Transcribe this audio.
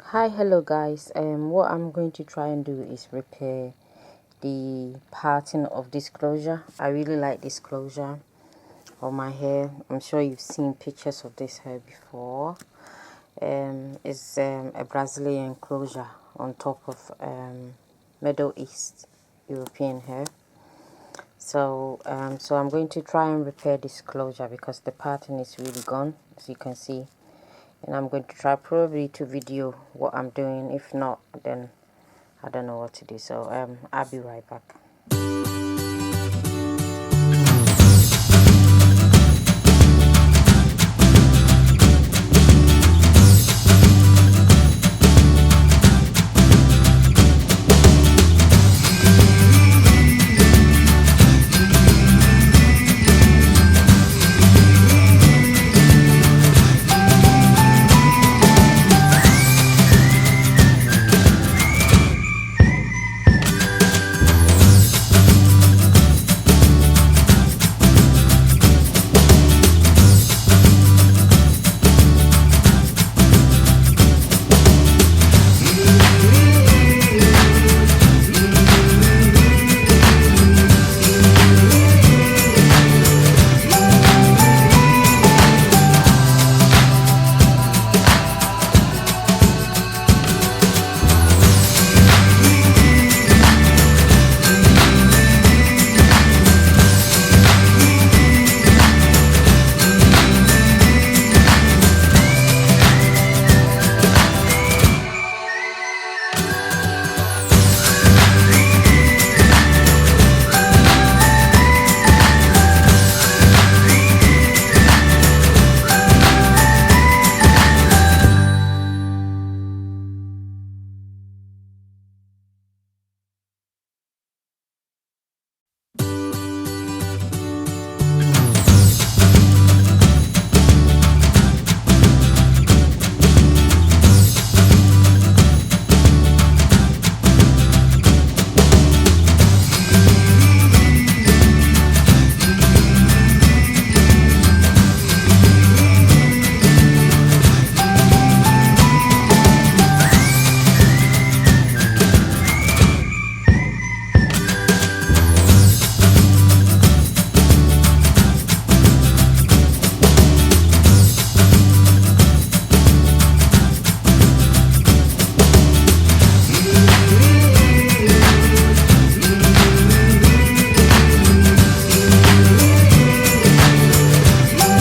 Hi, hello guys. What I'm going to try and do is repair the parting of this closure. I really like this closure on my hair. I'm sure you've seen pictures of this hair before. It's a Brazilian closure on top of Middle East European hair. So I'm going to try and repair this closure because the pattern is really gone, as you can see. And I'm going to try probably to video what I'm doing. If not, then I don't know what to do. So I'll be right back.